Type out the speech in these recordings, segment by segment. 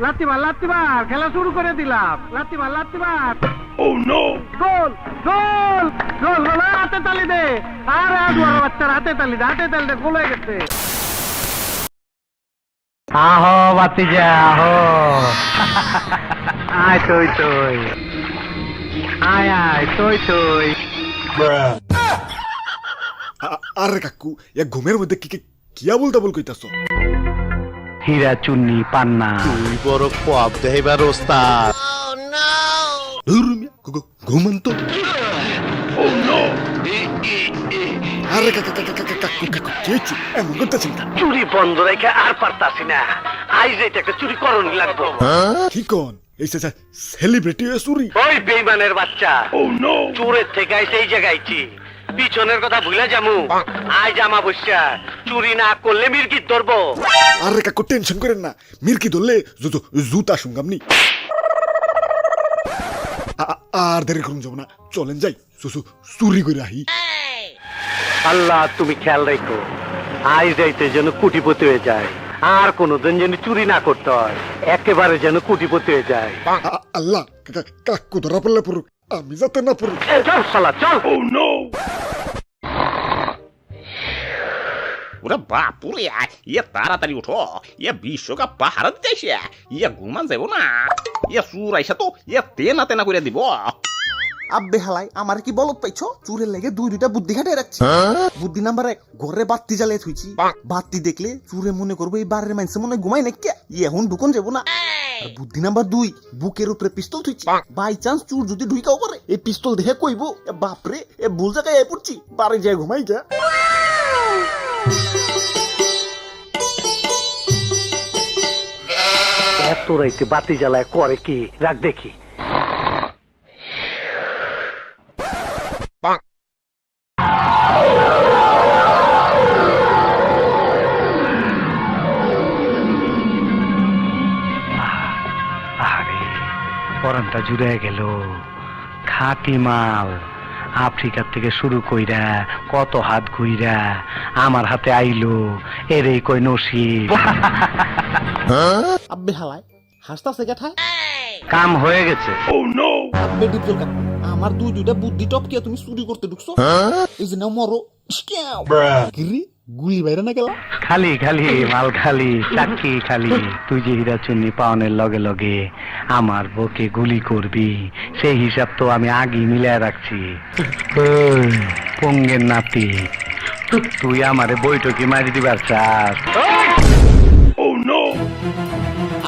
লাত্তি মার খেলা শুরু করে দিলাম। লাত্তি মার। ও নো, গোল গোল গোল গোল, হাতে তালি দে। আরে আদুয়ার বাচ্চার হাতে তালি দে, গোল হয়ে গেছে। আহো বাতিজা আহো, আয় তুই আয় তুই। আরে কাকু, এ ঘুমের মধ্যে কিয়া বলতা বল কইতাছ? হীরা চুন্নি পান্না তুই বড় কোয়াব দেহিবার ওস্তাদ। ঘুমান তো। আরে কাকু কেচু এমন করতেছেন? চুরি বন্ধ রেখে আর পারতাছি না। আজ এটা একটা চুরি করণই লাগবো। কি কোন এই সেলিব্রিটি চুরি? ওই বেইমানের বাচ্চা চোরের থেকে আইছে এই জায়গায়ছি। পিছনের কথা ভুলে যামু। আজ আমাবস্যা, চুরি না করলে মির্গির ধরবো। আরে কাকু টেনশন করেন না, মির্কি ধরলে জুতা শুনগামনি। আর দেরি করুন যাব না, চলেন যাই চুরি করে আহি। আল্লাহ তুমি খেয়াল রাখো, আজ যাইতে যেন কোটিপতি হয়ে যায়, আর কোনদিন যেন চুরি না করতে হয়, একেবারে যেন কোটিপতি হয়ে যায়। আল্লাহ কাকু ধরা পড়লে পড়ুক, আমি যাতে না পড়ি। চল শালা চল। ওরে বাপুরে, ইয়ে তাড়াতাড়ি উঠো, ইয়ে বিশ্বকাপ পাহারা দিতেছে, ইয়ে ঘুমান যাব না, ইয়ে চুর আইসা তো ইয়ে তেনা করে দিব। আব্বে হালাই আমার কি বলত পাইছো? চুরের লেগে দুইটা বুদ্ধি খাটিয়ে রাখছি। বুদ্ধি নাম্বার 1, ঘরে বাতি জ্বালিয়ে থুইছি। বাতি দেখলে চুরে মনে করবো এই বাড়ির মানুষ মনে ঘুমাই নাকি, এখন ঢুকন যাবো না। আর বুদ্ধি নাম্বার 2, বুকের উপরে পিস্তল থুইছি। বাই চান্স চুর যদি ঢুকাও পারে, এই পিস্তল দেখে কইবো বাপরে এ ভুল জায়গায় পড়ছি, বাড়ি যায় ঘুমাই গা। এত রাইতে বাতি জ্বালায় করে কি? রাখ দেখি। আরে পরানটা জুড়ে গেল। খাঁটি মাল, আফ্রিকার থেকে শুরু কইরা কত হাত ঘুইরা আমার হাতে আইলো, এরেই কই নসিব। আব্বে হালাই হাসতাছে কেঠায়? কাম হয়ে গেছে। আব্বে ডিপজল কাকু, আমার দুইটা বুদ্ধি টপকিয়া তুমি চুরি করতে ঢুকছো, এই যে না মরো। কিরি গুলি বাইরে না গেলা? খালি মাল খালি, চাকি খালি। তুই যে হীরা চুন্নি পাওনের লগে লগে আমার বুকে গুলি করবি, সেই হিসাব তো আমি আগেই মিলায় রাখছি। পঙ্গের নাতি, তুই আমারে বইটকি মারি দিবার চাস?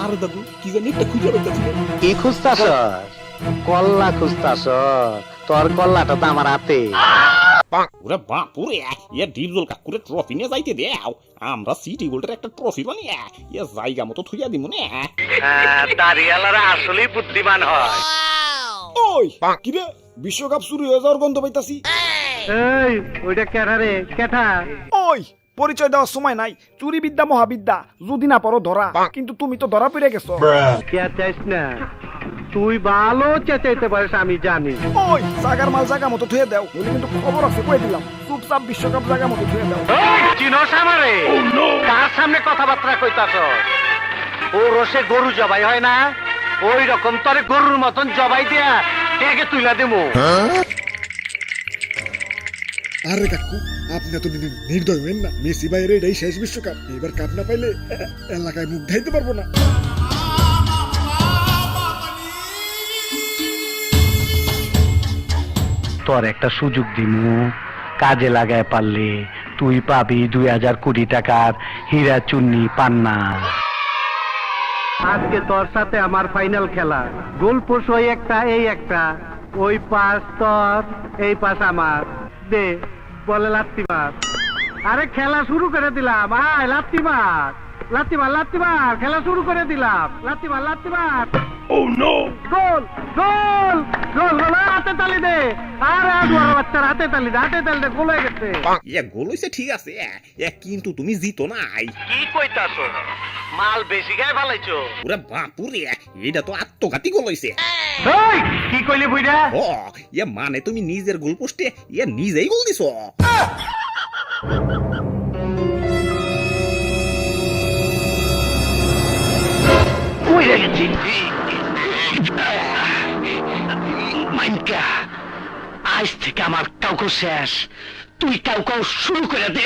আর দাদু কি জানি একটা খুঁজে পাইতেছিল। কি খুঁজতাস? কল্লা খুঁজতাস? তোর কল্লাটা তো আমার হাতে। ওরে বাপুরে, ইয়ে ডিপজল কাকুরে ট্রফি নিয়ে যাইতে দেও, আমরা সিটি গোল্ডের একটা ট্রফি বানিয়ে ইয়ে জায়গা মতো থুইয়া দিব না। দাঁড়িয়ালারা আসলেই বুদ্ধিমান হয়। ওই কিরে, বিশ্বকাপ চুরি হয়ে যাওয়ার গন্ধ পাইতাছি। এই ওইটা কেঠা রে, কেঠা? ওই পরিচয় দেওয়ার সময় নাই, চুরি বিদ্যা মহাবিদ্যা, যদি না পারো ধরা, কিন্তু তুমি তো ধরা পড়ে গেছো। কে চাইস না, তুই ভালো চেঁচাইতে পারিস আমি জানি। ওই জাগার মাল জায়গা মতো ধুয়ে দাও, নইলে কিন্তু খবর আছে কয়ে দিলাম, চুপচাপ বিশ্বকাপ জায়গা মতো ধুয়ে দাও। চিনস আমারে? কার সামনে কথাবার্তা কইতাছ? ও রসে গরু জবাই হয় না, ওই রকম তোরে গরুর মতন জবাই দিয়া টেকে তুইলা দেবো। আরে কাকু, আপনি তো নির্দয় হবেন না। মেসি বাইরে এটাই শেষ বিশ্বকাপ, এবার কাপ না পাইলে এলাকায় মুখ ঢাইতে পারবো না। তোর একটা সুযোগ দিমু, কাজে লাগায় পারলে তুই পাবি 2000 কোটি টাকার হীরা চুন্নি পান্না। আজকে তোর সাথে আমার ফাইনাল খেলা। গোলপোস্ট ওই একটা, এই একটা, ওই পাশ তোর, এই পাশ আমার। দে বলে লাত্তি মার। আরে খেলা শুরু করে দিলাম, আয় লাত্তি মার। খেলা শুরু করে দিলাম। লাত্তি মার। ও নো, গোল গোল গোল গোল, হাতে তালি দে। আরে আদুয়ার বাচ্চার হাতে তালি দে, গোল হয়ে গেছে। ইয়ে গোল হইছে ঠিক আছে, কিন্তু তুমি জিতো নাই। কি কইতাছ? মাল বেশি গায়ে ফালাইছো। ওরে বাপুরে, এটা তো আত্মঘাতী গোল হইছে। এই কি কইলি বুইড়া? ও ইয়ে মানে তুমি নিজের গোল পোস্টে ইয়ে নিজেই গোল দিছো। ওই বুঝে গেছি মাইনকা আজ থেকে আমার কাউকে শেষ তুই কাউকে শুরু করে দে